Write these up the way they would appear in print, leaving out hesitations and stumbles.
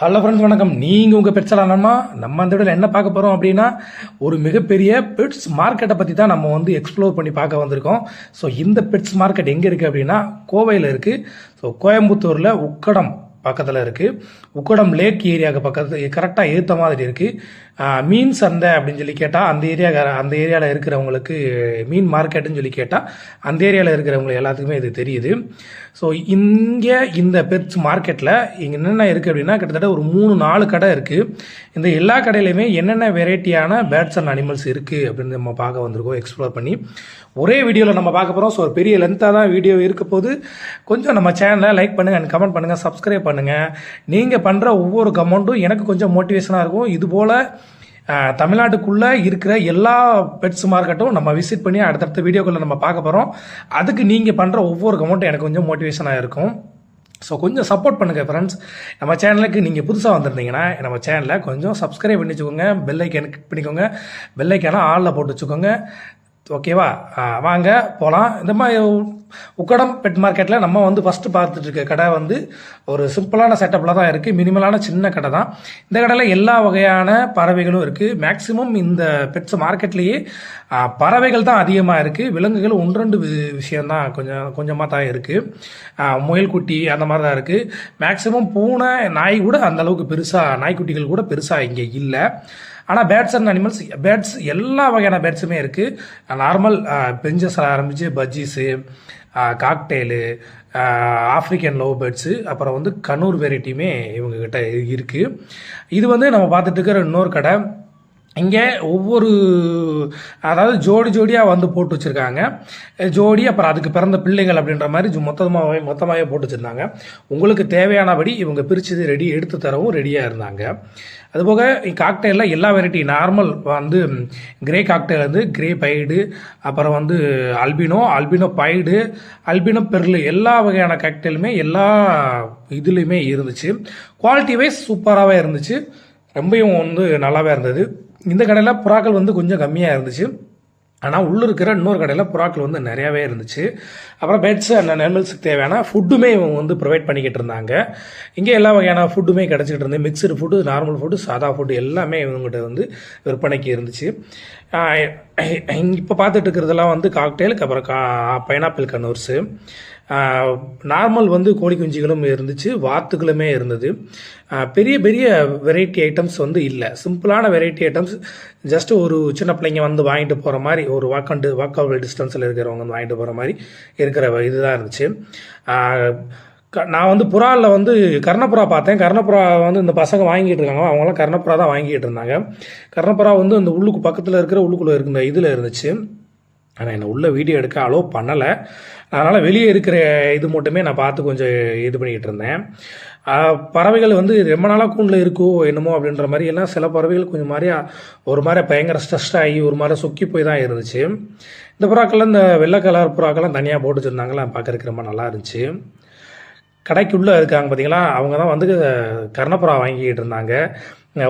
Hello friends, வணக்கம். நீங்கள் உங்கள் பெட்ஸ் நம்ம அந்த வீடியோவில் என்ன பார்க்க போகிறோம் அப்படின்னா, ஒரு மிகப்பெரிய பெட்ஸ் மார்க்கெட்டை பற்றி தான் நம்ம வந்து எக்ஸ்ப்ளோர் பண்ணி பார்க்க வந்திருக்கோம். ஸோ இந்த பெட்ஸ் மார்க்கெட் எங்கே இருக்குது அப்படின்னா, கோவையில் இருக்குது. ஸோ கோயம்புத்தூரில் உக்கடம் பக்கத்தில் இருக்குது. உக்கடம் லேக் ஏரியாவுக்கு பக்கத்தில் கரெக்டாக ஏற்ற மாதிரி இருக்குது. மீன் சந்தை அப்படின்னு சொல்லி கேட்டால் அந்த ஏரியாவில் இருக்கிறவங்களுக்கு மீன் மார்க்கெட்டுன்னு சொல்லி கேட்டால் அந்த ஏரியாவில் இருக்கிறவங்களுக்கு எல்லாத்துக்குமே இது தெரியுது. ஸோ இங்கே இந்த பெட்ஸ் மார்க்கெட்டில் இங்கே என்னென்ன இருக்குது அப்படின்னா, கிட்டத்தட்ட ஒரு 3-4 கடை இருக்குது. இந்த எல்லா கடையிலையுமே என்னென்ன வெரைட்டியான பேர்ட்ஸ் அண்ட் அனிமல்ஸ் இருக்குது அப்படின்னு நம்ம பார்க்க வந்திருக்கோம், எக்ஸ்ப்ளோர் பண்ணி ஒரே வீடியோவில் நம்ம பார்க்க போகிறோம். ஸோ ஒரு பெரிய லென்த்தாக தான் வீடியோ இருக்க போது. கொஞ்சம் நம்ம சேனலை லைக் பண்ணுங்கள் அண்ட் கமெண்ட் பண்ணுங்கள், சப்ஸ்கிரைப் பண்ணுங்கள். நீங்கள் பண்ணுற ஒவ்வொரு கமெண்ட்டும் எனக்கு கொஞ்சம் மோட்டிவேஷனாக இருக்கும். இதுபோல் தமிழ்நாட்டுக்குள்ளே இருக்கிற எல்லா பெட்ஸ் மார்க்கெட்டும் நம்ம விசிட் பண்ணி அடுத்தடுத்த வீடியோக்குள்ளே நம்ம பார்க்க போகிறோம். அதுக்கு நீங்கள் பண்ணுற ஒவ்வொரு கமெண்ட்டும் எனக்கு கொஞ்சம் மோட்டிவேஷனாக இருக்கும். ஸோ கொஞ்சம் சப்போர்ட் பண்ணுங்கள் ஃப்ரெண்ட்ஸ். நம்ம சேனலுக்கு நீங்கள் புதுசாக வந்திருந்தீங்கன்னா நம்ம சேனலை கொஞ்சம் சப்ஸ்கிரைப் பண்ணி வச்சுக்கோங்க, பெல் ஐக்கான் கிளிக் பண்ணிக்கோங்க, பெல் ஐக்கானை ஆளில் போட்டு வச்சுக்கோங்க. ஓகேவா? வாங்க போகலாம். இந்த மாதிரி உக்கடம் பெட் மார்க்கெட்டில் நம்ம வந்து ஃபஸ்ட்டு பார்த்துட்டு இருக்க கடை வந்து ஒரு சிம்பிளான செட்டப்பில் தான் இருக்குது. மினிமலான சின்ன கடை தான். இந்த கடையில் எல்லா வகையான பறவைகளும் இருக்குது. மேக்ஸிமம் இந்த பெட்ஸ் மார்க்கெட்லேயே பறவைகள் தான் அதிகமாக இருக்குது. விலங்குகள் 1-2 விஷயம்தான் கொஞ்சமாக தான் இருக்குது. முயல் குட்டி அந்த மாதிரி தான் இருக்குது. மேக்ஸிமம் பூனை நாய் கூட அந்தளவுக்கு பெருசாக, நாய்க்குட்டிகள் கூட பெருசாக இங்கே இல்லை. ஆனால் பேர்ட்ஸ் அண்ட் அனிமல்ஸ், பேர்ட்ஸ் எல்லா வகையான பேர்ட்ஸுமே இருக்குது. நார்மல் பெஞ்சஸ் ஆரம்பித்து bajjis, cockatiel, African love birds, அப்புறம் வந்து கனூர் வெரைட்டியுமே இவங்ககிட்ட இருக்குது. இது வந்து நம்ம பார்த்துட்டு இருக்கிற இன்னொரு கடை. இங்கே ஒவ்வொரு, அதாவது ஜோடியாக வந்து போட்டு வச்சுருக்காங்க. ஜோடி அப்புறம் அதுக்கு பிறந்த பிள்ளைகள் அப்படின்ற மாதிரி மொத்தமாகவே போட்டு வச்சுருந்தாங்க. உங்களுக்கு தேவையானபடி இவங்க பிரித்து எடுத்து தரவும் ரெடியாக இருந்தாங்க. அதுபோக காக்டெயிலில் எல்லா வெரைட்டி, நார்மல் வந்து கிரே காக்டெயில் வந்து கிரே பைடு, அப்புறம் வந்து அல்பினோ பைடு, அல்பினோ பெர்லு, எல்லா வகையான காக்டெயிலுமே எல்லா இதுலேயுமே இருந்துச்சு. குவாலிட்டி வைஸ் சூப்பராகவே இருந்துச்சு. ரொம்பவும் வந்து நல்லாவே இருந்தது. இந்த கடையில் புறாக்கள் வந்து கொஞ்சம் கம்மியாக இருந்துச்சு. ஆனால் உள்ளே இருக்கிற இன்னொரு கடையில் புறாக்கள் வந்து நிறையாவே இருந்துச்சு. அப்புறம் பெட்ஸ் அண்ட் அனிமல்ஸுக்கு தேவையான ஃபுட்டுமே இவங்க வந்து ப்ரொவைட் பண்ணிக்கிட்டு இருந்தாங்க. இங்கே எல்லா வகையான ஃபுட்டுமே கிடச்சிக்கிட்டு இருந்தது. மிக்சடு ஃபுட்டு, நார்மல் ஃபுட்டு, சாதா ஃபுட்டு எல்லாமே இவங்ககிட்ட வந்து விற்பனைக்கு இருந்துச்சு. இப்போ பார்த்துட்டு இருக்கிறதெல்லாம் வந்து காக்டெயிலுக்கு அப்புறம் பைனாப்பிள் கனூர்ஸு, நார்மல் வந்து கோழி குஞ்சுகளும் இருந்துச்சு, வாத்துக்களுமே இருந்தது. பெரிய பெரிய வெரைட்டி ஐட்டம்ஸ் வந்து இல்லை. சிம்பிளான வெரைட்டி ஐட்டம்ஸ், ஜஸ்ட் ஒரு சின்ன பிள்ளைங்க வந்து வாங்கிட்டு போகிற மாதிரி, ஒரு வாக்கபிள் டிஸ்டன்ஸில் இருக்கிறவங்க வந்து வாங்கிட்டு போகிற மாதிரி இருக்கிற இதுதான் இருந்துச்சு. நான் வந்து புறாவில் வந்து கர்ணப்புறா பார்த்தேன். கர்ணப்புறா வந்து இந்த பசங்க வாங்கிட்டு இருக்காங்க, அவங்களாம் கர்ணப்புறா தான் வாங்கிட்டு இருந்தாங்க. கர்ணப்புறா வந்து இந்த பக்கத்தில் இருக்கிற உள்ளுக்குள்ளே இருக்கிற இதில் இருந்துச்சு. ஆனால் என்னை உள்ள வீடியோ எடுக்க அலோவ் பண்ணலை. அதனால் வெளியே இருக்கிற இது மட்டுமே நான் பார்த்து கொஞ்சம் இது பண்ணிக்கிட்டு இருந்தேன். பறவைகள் வந்து ரொம்ப நாளாக கூண்டில் இருக்கோ என்னமோ அப்படின்ற மாதிரி எல்லாம் சில பறவைகள் கொஞ்சம் ஒரு மாதிரி பயங்கர ஸ்ட்ரெஸ் ஆகி ஒரு மாதிரி சொக்கி போய் தான் இருந்துச்சு. இந்த புறாக்கள்லாம், இந்த வெள்ளை கலர் புறாக்கள்லாம் தனியாக போட்டு வச்சுருந்தாங்களா, பார்க்கறதுக்கு ரொம்ப நல்லா இருந்துச்சு. கடைக்குள்ளே இருக்காங்க பார்த்தீங்களா, அவங்க தான் வந்து கர்ணப்புறா வாங்கிக்கிட்டு இருந்தாங்க.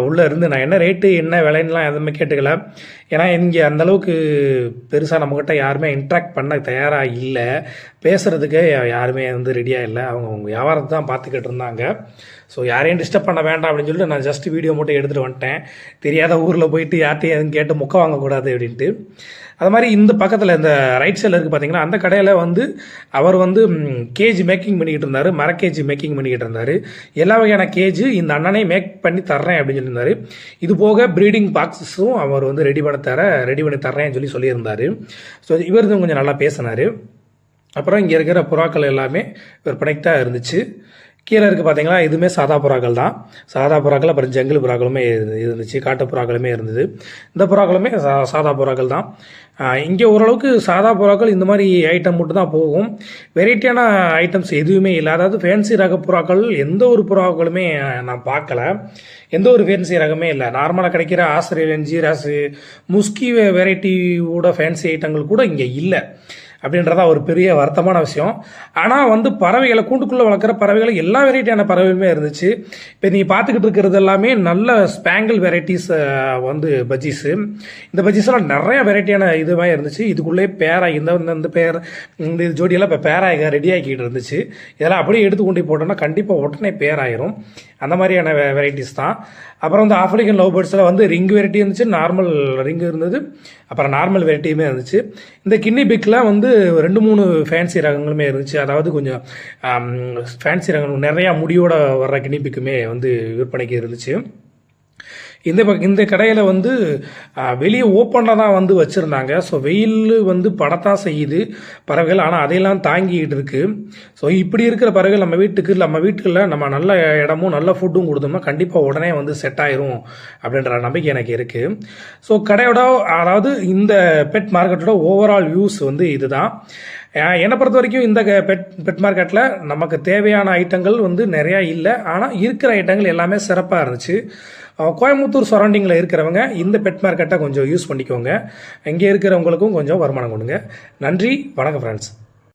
உள்ளே இருந்து நான் என்ன ரேட்டு என்ன விலைன்னுலாம் எதுவுமே கேட்டுக்கல. ஏன்னா இங்கே அந்தளவுக்கு பெருசாக நம்மக்கிட்ட யாருமே இன்ட்ராக்ட் பண்ண தயாராக இல்லை, பேசுகிறதுக்கு யாருமே வந்து ரெடியாக இல்லை. அவங்க வியாபாரத்தை தான் பார்த்துக்கிட்டு இருந்தாங்க. ஸோ யாரையும் டிஸ்டர்ப் பண்ண வேண்டாம் அப்படின்னு சொல்லிட்டு நான் ஜஸ்ட் வீடியோ மட்டும் எடுத்துகிட்டு வந்துட்டேன். தெரியாத ஊரில் போயிட்டு யார்ட்டையும் எதுவும் கேட்டு மொக்க வாங்கக்கூடாது அப்படின்ட்டு. அது மாதிரி இந்த பக்கத்தில் இந்த ரைட் சைடில் இருக்குது பார்த்தீங்கன்னா, அந்த கடையில் வந்து அவர் வந்து கேஜி மேக்கிங் பண்ணிக்கிட்டு இருந்தார், மரக்கேஜி மேக்கிங் பண்ணிக்கிட்டு இருந்தார். எல்லா வகையான கேஜி இந்த அண்ணனே மேக் பண்ணி தர்றேன் அப்படின்னு சொல்லியிருந்தார். இது போக ப்ரீடிங் பாக்ஸஸும் அவர் வந்து ரெடி பண்ணி தர்றேன்னு சொல்லியிருந்தார். ஸோ இவர் கொஞ்சம் நல்லா பேசினார். அப்புறம் இங்கே இருக்கிற புறாக்கள் எல்லாமே விற்பனைக்கு தான் இருந்துச்சு. கீழே இருக்குது பார்த்தீங்களா, இதுவுமே சாதா புறாக்கள் தான். சாதா புறாக்கள், அப்புறம் ஜங்கிள் புறாக்களுமே இருந்துச்சு, காட்டு புறாக்களுமே இருந்தது. இந்த புறாக்களுமே சாதா புறாக்கள் தான். இங்கே ஓரளவுக்கு சாதா புறாக்கள் இந்த மாதிரி ஐட்டம் மட்டும் தான் போகும். வெரைட்டியான ஐட்டம்ஸ் எதுவுமே இல்லை. அதாவது ஃபேன்சி ரக புறாக்கள் எந்த ஒரு புறாக்களுமே நான் பார்க்கல. எந்த ஒரு ஃபேன்சி ரகமே இல்லை. நார்மலாக கிடைக்கிற ஆஸ்திரேலியன் ஜீராஸு, முஸ்கி வெரைட்டியோட ஃபேன்சி ஐட்டங்கள் கூட இங்கே இல்லை. அப்படின்றதா ஒரு பெரிய வருத்தமான விஷயம். ஆனால் வந்து பறவைகளை கூண்டுக்குள்ளே வளர்க்குற பறவைகள் எல்லா வெரைட்டியான பறவைகளுமே இருந்துச்சு. இப்போ நீங்கள் பார்த்துக்கிட்டு இருக்கிறது எல்லாமே நல்ல ஸ்பேங்கிள் வெரைட்டிஸ் வந்து பஜ்ஜீஸு. இந்த பஜ்ஜீஸ்லாம் நிறைய வெரைட்டியான இதுவே இருந்துச்சு. இதுக்குள்ளே பேராய் இந்த பேர் இந்த ஜோடியெல்லாம் இப்போ பேராய் ரெடி ஆகிக்கிட்டு இருந்துச்சு. இதெல்லாம் அப்படியே எடுத்து கொண்டு போட்டோம்னா கண்டிப்பாக உடனே பேராயிரும். அந்த மாதிரியான வெரைட்டிஸ் தான். அப்புறம் வந்து ஆஃப்ரிக்கன் லவ் பேர்ட்ஸில் வந்து ரிங் வெரைட்டி இருந்துச்சு, நார்மல் ரிங் இருந்தது, அப்புறம் நார்மல் வெரைட்டியுமே இருந்துச்சு. இந்த கின்னி பிக்கில் வந்து 2-3 ஃபேன்சி ரகங்களுமே இருந்துச்சு. அதாவது கொஞ்சம் ஃபேன்சி ரகங்கள் நிறையா முடியோட வர்ற கின்னி பிக்குமே வந்து விற்பனைக்கு இருந்துச்சு. இந்த கடையில் வந்து வெளியே ஓப்பனில் தான் வந்து வச்சுருந்தாங்க. ஸோ வெயில் வந்து படத்தான் செய்யுது பறவைகள், ஆனால் அதையெல்லாம் தாங்கிக்கிட்டு இருக்கு. ஸோ இப்படி இருக்கிற பறவைகள் நம்ம வீட்டுக்குள்ள நம்ம நல்ல இடமும் நல்ல ஃபுட்டும் கொடுத்தோம்னா கண்டிப்பாக உடனே வந்து செட் ஆயிரும் அப்படின்ற நம்பிக்கை எனக்கு இருக்குது. ஸோ கடையோட அதாவது இந்த பெட் மார்க்கெட்டோட ஓவரால் வியூஸ் வந்து இதுதான். என்னை பொறுத்த வரைக்கும் இந்த பெட் மார்க்கெட்டில் நமக்கு தேவையான ஐட்டங்கள் வந்து நிறையா இல்லை, ஆனால் இருக்கிற ஐட்டங்கள் எல்லாமே சிறப்பாக இருந்துச்சு. கோயம்புத்தூர் சரௌண்டிங்கில் இருக்கிறவங்க இந்த பெட் மார்க்கெட்டை கொஞ்சம் யூஸ் பண்ணிக்கோங்க. இங்கே இருக்கிறவங்களுக்கும் கொஞ்சம் வருமானம் கொடுங்க. நன்றி, வணக்கம் ஃப்ரெண்ட்ஸ்.